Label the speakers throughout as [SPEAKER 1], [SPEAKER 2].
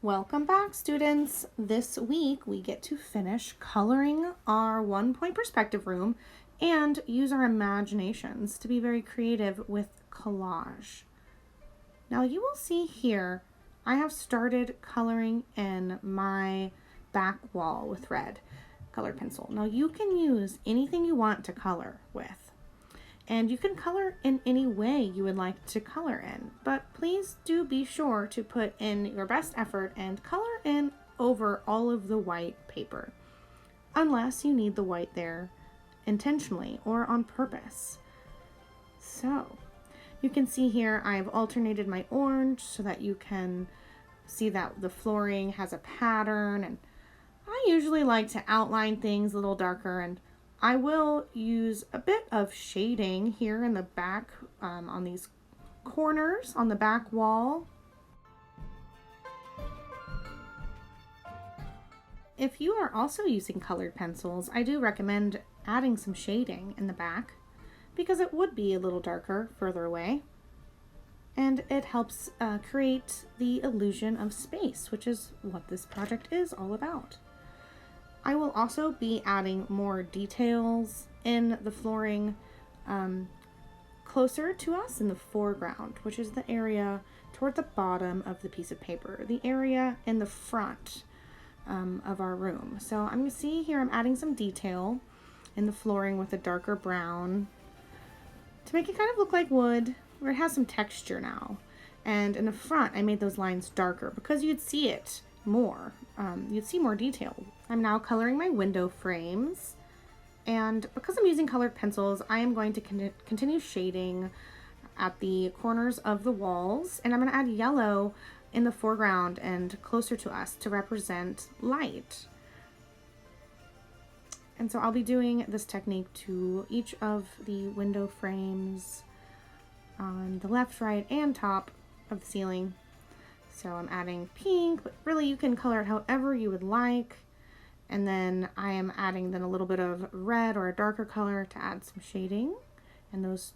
[SPEAKER 1] Welcome back, students. This week we get to finish coloring our 1-point perspective room and use our imaginations to be very creative with collage. Now you will see here I have started coloring in my back wall with red colored pencil. Now you can use anything you want to color with. And you can color in any way you would like to color in, but please do be sure to put in your best effort and color in over all of the white paper, unless you need the white there intentionally or on purpose. So you can see here I've alternated my orange so that you can see that the flooring has a pattern, and I usually like to outline things a little darker, and I will use a bit of shading here in the back on these corners on the back wall. If you are also using colored pencils, I do recommend adding some shading in the back because it would be a little darker further away. And it helps create the illusion of space, which is what this project is all about. I will also be adding more details in the flooring closer to us in the foreground, which is the area toward the bottom of the piece of paper, the area in the front of our room. So I'm going to see here I'm adding some detail in the flooring with a darker brown to make it kind of look like wood, where it has some texture now. And in the front I made those lines darker because you'd see it more. You'd see more detail. I'm now coloring my window frames, and because I'm using colored pencils, I am going to continue shading at the corners of the walls, and I'm going to add yellow in the foreground and closer to us to represent light. And so I'll be doing this technique to each of the window frames on the left, right, and top of the ceiling. So I'm adding pink, but really you can color it however you would like. And then I am adding then a little bit of red or a darker color to add some shading in those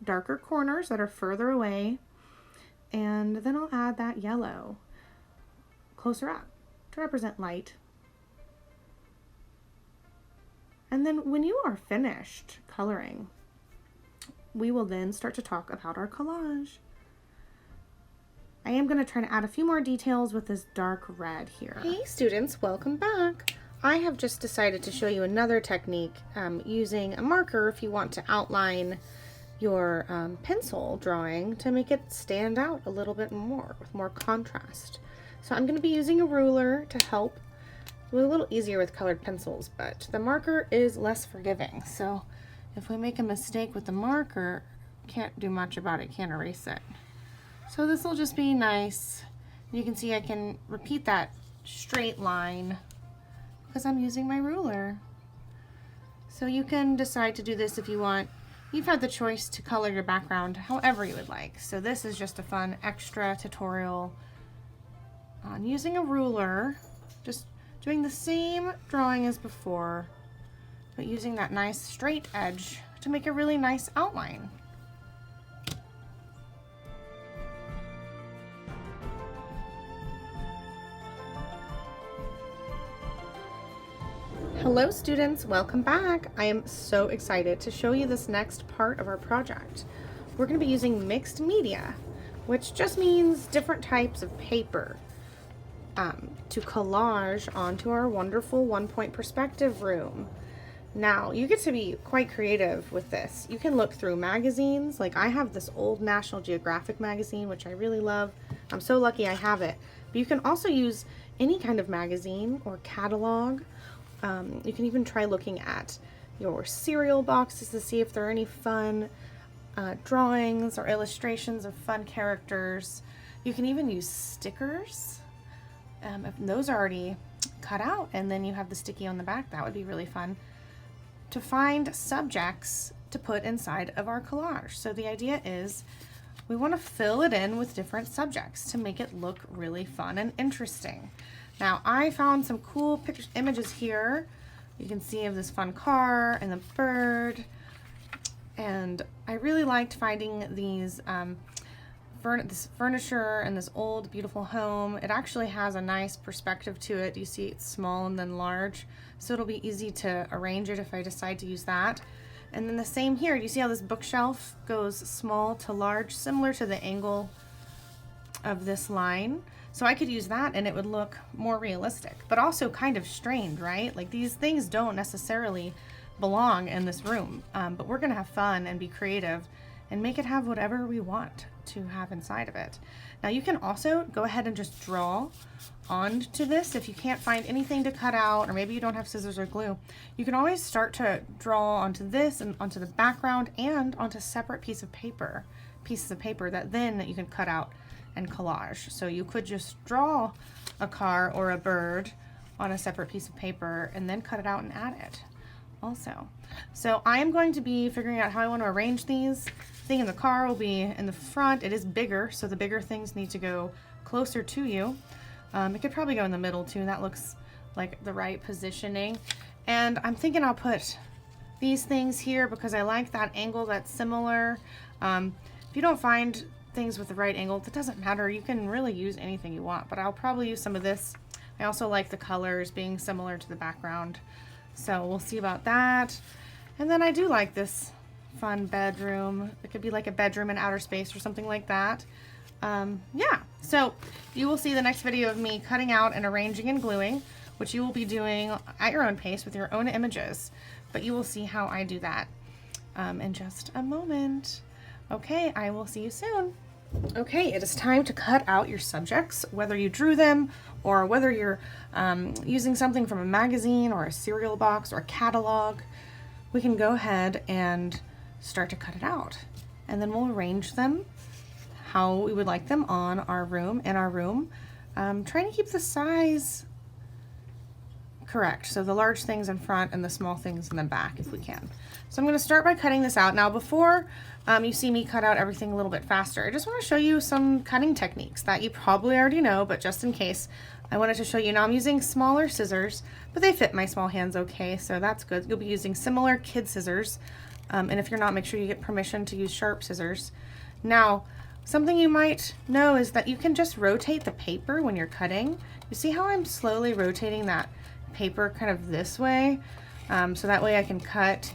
[SPEAKER 1] darker corners that are further away. And then I'll add that yellow closer up to represent light. And then when you are finished coloring, we will then start to talk about our collage. I am going to try to add a few more details with this dark red here. Hey students, welcome back. I have just decided to show you another technique using a marker if you want to outline your pencil drawing to make it stand out a little bit more with more contrast. So I'm going to be using a ruler to help. It was a little easier with colored pencils, but the marker is less forgiving. So if we make a mistake with the marker, can't do much about it, can't erase it. So this will just be nice. You can see I can repeat that straight line because I'm using my ruler. So you can decide to do this if you want. You've had the choice to color your background however you would like. So this is just a fun extra tutorial on using a ruler, just doing the same drawing as before, but using that nice straight edge to make a really nice outline. Hello students, welcome back. I am so excited to show you this next part of our project. We're going to be using mixed media, which just means different types of paper to collage onto our wonderful 1-point perspective room. Now, you get to be quite creative with this. You can look through magazines, like I have this old National Geographic magazine, which I really love. I'm so lucky I have it. But you can also use any kind of magazine or catalog. You can even try looking at your cereal boxes to see if there are any fun drawings or illustrations of fun characters. You can even use stickers. If those are already cut out and then you have the sticky on the back, that would be really fun to find subjects to put inside of our collage. So the idea is we want to fill it in with different subjects to make it look really fun and interesting. Now I found some cool images here. You can see of this fun car and the bird, and I really liked finding these this furniture and this old beautiful home. It actually has a nice perspective to it. You see it's small and then large, so it'll be easy to arrange it if I decide to use that. And then the same here. Do you see how this bookshelf goes small to large, similar to the angle of this line? So I could use that and it would look more realistic, but also kind of strained, right? Like these things don't necessarily belong in this room, but we're gonna have fun and be creative and make it have whatever we want to have inside of it. Now you can also go ahead and just draw onto this. If you can't find anything to cut out, or maybe you don't have scissors or glue, you can always start to draw onto this and onto the background and onto separate pieces of paper that then you can cut out and collage. So you could just draw a car or a bird on a separate piece of paper and then cut it out and add it also. So I am going to be figuring out how I want to arrange these. The thing in the car will be in the front. It is bigger, so the bigger things need to go closer to you. It could probably go in the middle too. That looks like the right positioning. And I'm thinking I'll put these things here because I like that angle that's similar. If you don't find things with the right angle, that doesn't matter. You can really use anything you want, but I'll probably use some of this. I also like the colors being similar to the background, so we'll see about that. And then I do like this fun bedroom. It could be like a bedroom in outer space or something like that. Yeah, so you will see the next video of me cutting out and arranging and gluing, which you will be doing at your own pace with your own images, but you will see how I do that in just a moment. Okay, I will see you soon. Okay, it is time to cut out your subjects, whether you drew them or whether you're using something from a magazine or a cereal box or a catalog. We can go ahead and start to cut it out, and then we'll arrange them how we would like them on our room, trying to keep the size correct. So the large things in front and the small things in the back if we can. So I'm going to start by cutting this out. Now before you see me cut out everything a little bit faster, I just want to show you some cutting techniques that you probably already know, but just in case, I wanted to show you. Now I'm using smaller scissors, but they fit my small hands okay, so that's good. You'll be using similar kid scissors, and if you're not, make sure you get permission to use sharp scissors. Now, something you might know is that you can just rotate the paper when you're cutting. You see how I'm slowly rotating that paper kind of this way? So that way I can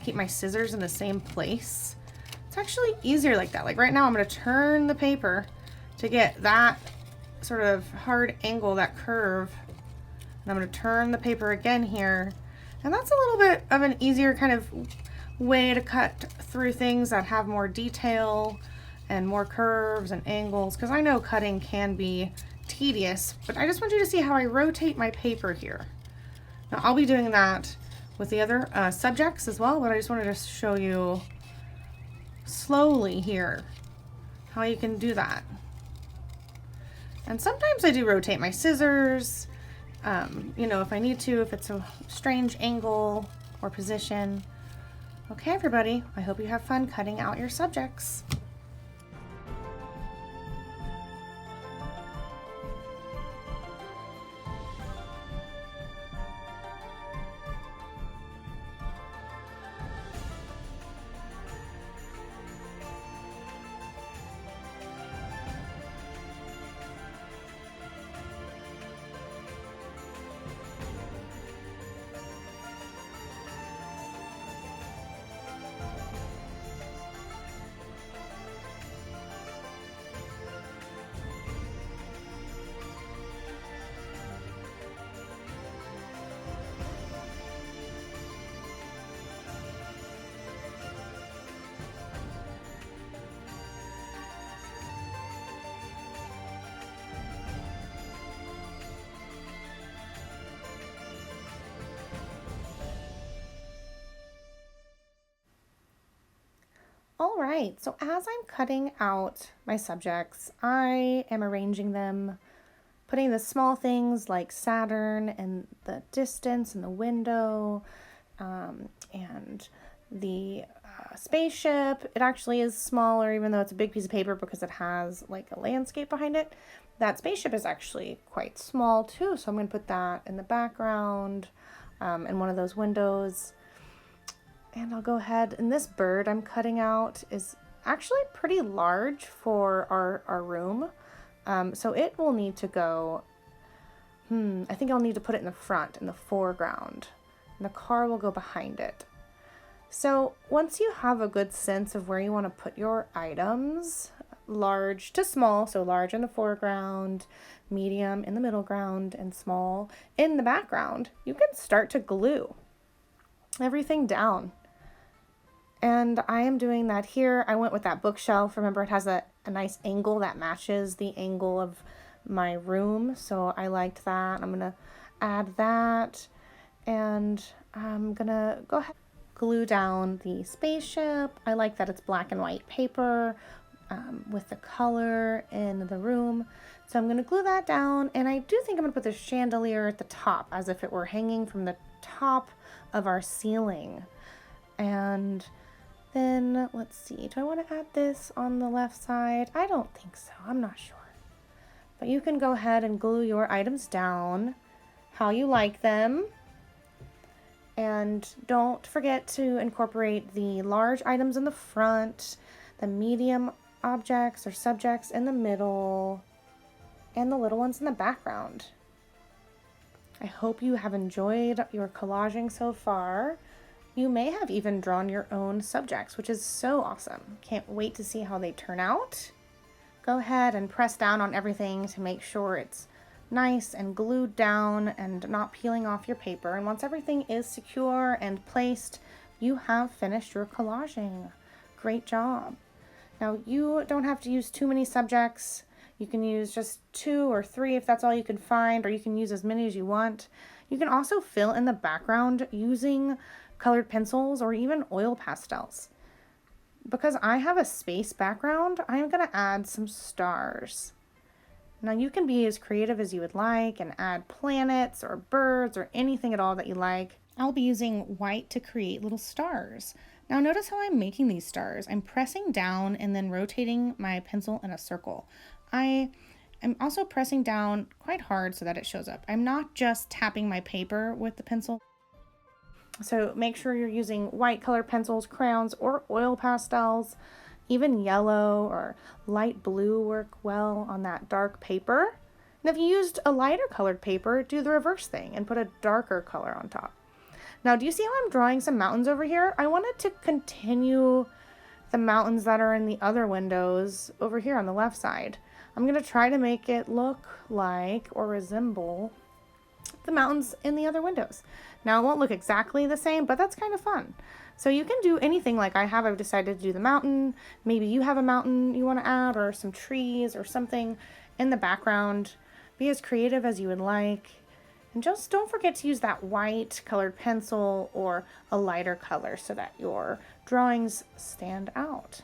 [SPEAKER 1] keep my scissors in the same place. It's actually easier like that. Like right now I'm going to turn the paper to get that sort of hard angle, that curve. And I'm going to turn the paper again here. And that's a little bit of an easier kind of way to cut through things that have more detail and more curves and angles, because I know cutting can be tedious, but I just want you to see how I rotate my paper here. Now I'll be doing that with the other subjects as well, but I just wanted to show you slowly here how you can do that. And sometimes I do rotate my scissors, you know, if I need to, if it's a strange angle or position. Okay, everybody, I hope you have fun cutting out your subjects. All right, so as I'm cutting out my subjects, I am arranging them, putting the small things like Saturn and the distance and the window and the spaceship. It actually is smaller even though it's a big piece of paper because it has like a landscape behind it. That spaceship is actually quite small too, so I'm going to put that in the background in one of those windows. And I'll go ahead, and this bird I'm cutting out is actually pretty large for our room. So it will need to go, I think I'll need to put it in the front, in the foreground. And the car will go behind it. So once you have a good sense of where you want to put your items, large to small, so large in the foreground, medium in the middle ground, and small in the background, you can start to glue everything down. And I am doing that here. I went with that bookshelf. Remember, it has a nice angle that matches the angle of my room. So I liked that. I'm going to add that. And I'm going to go ahead and glue down the spaceship. I like that it's black and white paper with the color in the room. So I'm going to glue that down. And I do think I'm going to put the chandelier at the top as if it were hanging from the top of our ceiling. And then let's see, do I want to add this on the left side? I don't think so. I'm not sure. But you can go ahead and glue your items down how you like them. And don't forget to incorporate the large items in the front, the medium objects or subjects in the middle, and the little ones in the background. I hope you have enjoyed your collaging so far. You may have even drawn your own subjects, which is so awesome. Can't wait to see how they turn out. Go ahead and press down on everything to make sure it's nice and glued down and not peeling off your paper. And once everything is secure and placed, you have finished your collaging. Great job. Now, you don't have to use too many subjects. You can use just 2 or 3 if that's all you can find, or you can use as many as you want. You can also fill in the background using colored pencils or even oil pastels. Because I have a space background, I'm going to add some stars. Now you can be as creative as you would like and add planets or birds or anything at all that you like. I'll be using white to create little stars. Now notice how I'm making these stars. I'm pressing down and then rotating my pencil in a circle. I am also pressing down quite hard so that it shows up. I'm not just tapping my paper with the pencil. So make sure you're using white colored pencils, crayons, or oil pastels. Even yellow or light blue work well on that dark paper. And if you used a lighter colored paper, do the reverse thing and put a darker color on top. Now, do you see how I'm drawing some mountains over here? I wanted to continue the mountains that are in the other windows over here on the left side. I'm going to try to make it look like or resemble the mountains in the other windows. Now, it won't look exactly the same, but that's kind of fun. So you can do anything like I have. I've decided to do the mountain. Maybe you have a mountain you want to add, or some trees or something in the background. Be as creative as you would like. And just don't forget to use that white colored pencil or a lighter color so that your drawings stand out.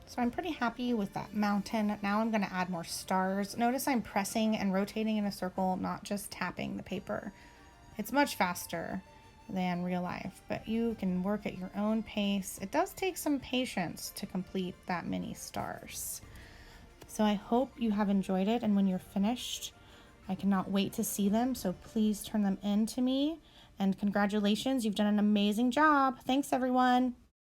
[SPEAKER 1] So I'm pretty happy with that mountain. Now I'm going to add more stars. Notice I'm pressing and rotating in a circle, not just tapping the paper. It's much faster than real life, but you can work at your own pace. It does take some patience to complete that many stars. So I hope you have enjoyed it, and when you're finished, I cannot wait to see them, so please turn them in to me. And congratulations, you've done an amazing job. Thanks, everyone.